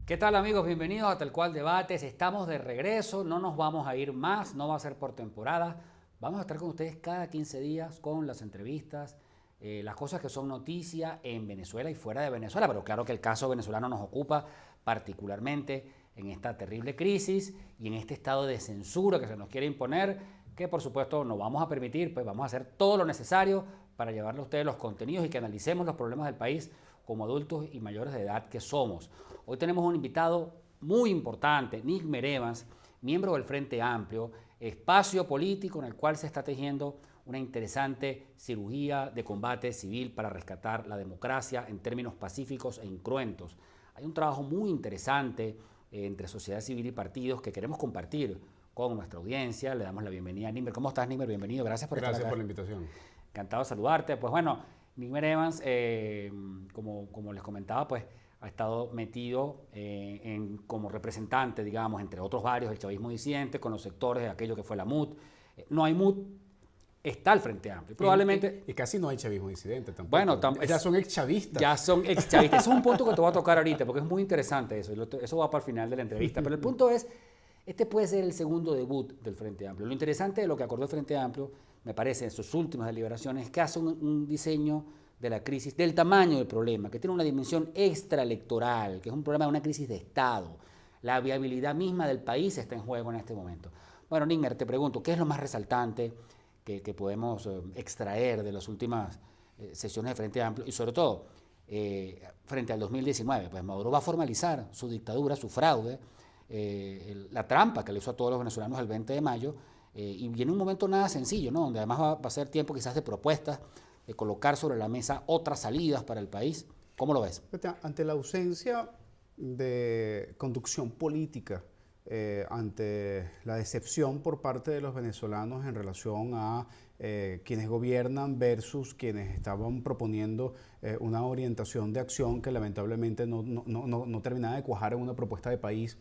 ¿Qué tal, amigos? Bienvenidos a Tal Cual Debates. Estamos de regreso, no nos vamos a ir más, no va a ser por temporada. Vamos a estar con ustedes cada 15 días con las entrevistas, las cosas que son noticia en Venezuela y fuera de Venezuela, pero claro que el caso venezolano nos ocupa particularmente en esta terrible crisis y en este estado de censura que se nos quiere imponer, que por supuesto no vamos a permitir, pues vamos a hacer todo lo necesario para llevarle a ustedes los contenidos y que analicemos los problemas del país como adultos y mayores de edad que somos. Hoy tenemos un invitado muy importante, Nigmer Evans, miembro del Frente Amplio, espacio político en el cual se está tejiendo una interesante cirugía de combate civil para rescatar la democracia en términos pacíficos e incruentos. Hay un trabajo muy interesante entre sociedad civil y partidos que queremos compartir con nuestra audiencia. Le damos la bienvenida a Nigmer. ¿Cómo estás, Nigmer? Bienvenido, gracias por estar acá. Gracias por la invitación. Encantado de saludarte. Pues bueno, Nigmer Evans, como les comentaba, pues ha estado metido como representante, digamos, entre otros varios, del chavismo disidente, con los sectores de aquello que fue la MUD. No hay MUD, está el Frente Amplio. Probablemente... Y casi no hay chavismo disidente tampoco. Bueno, ya son exchavistas. Ya son exchavistas. Eso es un punto que te voy a tocar ahorita, porque es muy interesante eso. Eso va para el final de la entrevista. Pero el punto es, este puede ser el segundo debut del Frente Amplio. Lo interesante de lo que acordó el Frente Amplio, me parece, en sus últimas deliberaciones, es que hace un diseño de la crisis, del tamaño del problema, que tiene una dimensión extraelectoral, que es un problema de una crisis de Estado. La viabilidad misma del país está en juego en este momento. Bueno, Nigmer, te pregunto, ¿qué es lo más resaltante que podemos extraer de las últimas sesiones de Frente Amplio? Y sobre todo, frente al 2019, pues Maduro va a formalizar su dictadura, su fraude, la trampa que le hizo a todos los venezolanos el 20 de mayo, y viene un momento nada sencillo, ¿no? Donde además va a ser tiempo quizás de propuestas, de colocar sobre la mesa otras salidas para el país. ¿Cómo lo ves? Ante la ausencia de conducción política, ante la decepción por parte de los venezolanos en relación a quienes gobiernan versus quienes estaban proponiendo una orientación de acción que lamentablemente no terminaba de cuajar en una propuesta de país.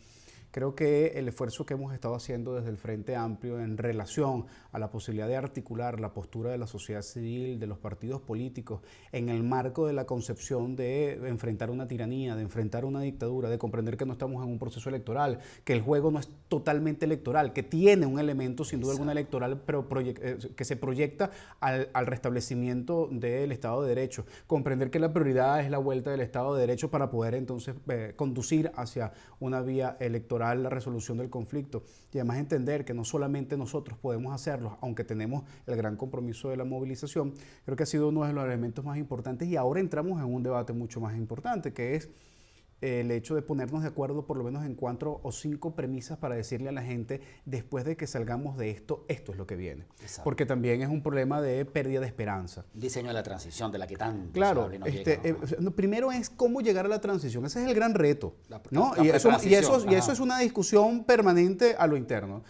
Creo que el esfuerzo que hemos estado haciendo desde el Frente Amplio en relación a la posibilidad de articular la postura de la sociedad civil, de los partidos políticos, en el marco de la concepción de enfrentar una tiranía, de enfrentar una dictadura, de comprender que no estamos en un proceso electoral, que el juego no es totalmente electoral, que tiene un elemento sin duda alguna electoral, pero que se proyecta al restablecimiento del Estado de Derecho, comprender que la prioridad es la vuelta del Estado de Derecho para poder entonces conducir hacia una vía electoral la resolución del conflicto, y además entender que no solamente nosotros podemos hacerlo, aunque tenemos el gran compromiso de la movilización. Creo que ha sido uno de los elementos más importantes, y ahora entramos en un debate mucho más importante, que es el hecho de ponernos de acuerdo por lo menos en 4 o 5 premisas para decirle a la gente, después de que salgamos de esto, esto es lo que viene. Exacto. Porque también es un problema de pérdida de esperanza. Diseño de la transición, de la que tanto claro, se habla y no llega, ¿no? Primero es cómo llegar a la transición, ese es el gran reto, ¿no? Y eso es una discusión permanente a lo interno.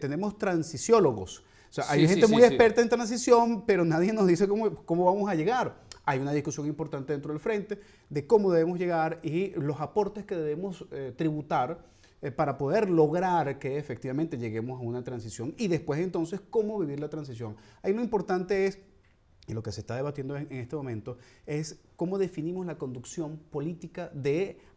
Tenemos transiciólogos, o sea, hay gente muy experta en transición, pero nadie nos dice cómo vamos a llegar. Hay una discusión importante dentro del frente de cómo debemos llegar y los aportes que debemos tributar para poder lograr que efectivamente lleguemos a una transición, y después entonces cómo vivir la transición. Ahí lo importante es, y lo que se está debatiendo en este momento, es cómo definimos la conducción política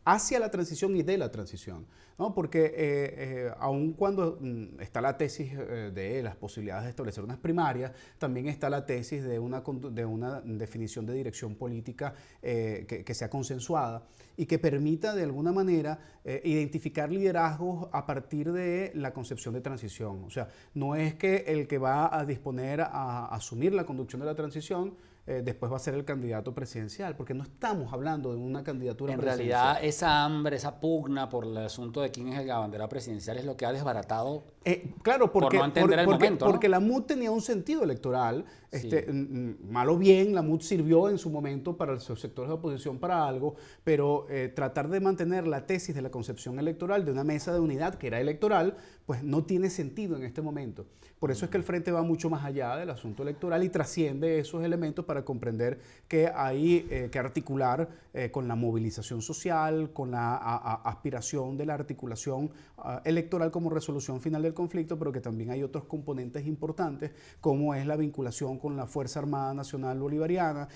hacia la transición y de la transición, ¿no? Porque aun cuando está la tesis de las posibilidades de establecer unas primarias, también está la tesis de una definición de dirección política que sea consensuada y que permita de alguna manera identificar liderazgos a partir de la concepción de transición. O sea, no es que el que va a disponer a asumir la conducción de la transición después va a ser el candidato presidencial, porque no estamos hablando de una candidatura presidencial. En realidad, esa hambre, esa pugna por el asunto de quién es el abanderado presidencial es lo que ha desbaratado. Claro, por no entender el momento, ¿no? Porque la MUD tenía un sentido electoral. Mal o bien, la MUD sirvió en su momento para los sectores de oposición para algo, pero tratar de mantener la tesis de la concepción electoral de una mesa de unidad que era electoral, pues no tiene sentido en este momento. Por eso es que el Frente va mucho más allá del asunto electoral y trasciende esos elementos para comprender que hay que articular con la movilización social, con la aspiración de la articulación electoral como resolución final del conflicto, pero que también hay otros componentes importantes, como es la vinculación con la Fuerza Armada Nacional Bolivariana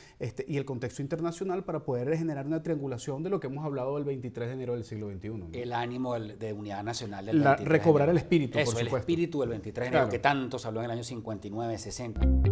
y el contexto internacional para poder generar una triangulación de lo que hemos hablado del 23 de enero del siglo XXI, ¿no? El ánimo de unidad nacional del 23 recobrar de enero. el espíritu, Eso, por el supuesto. espíritu del 23 de enero, Claro. que tanto se habló en el año 59, 60.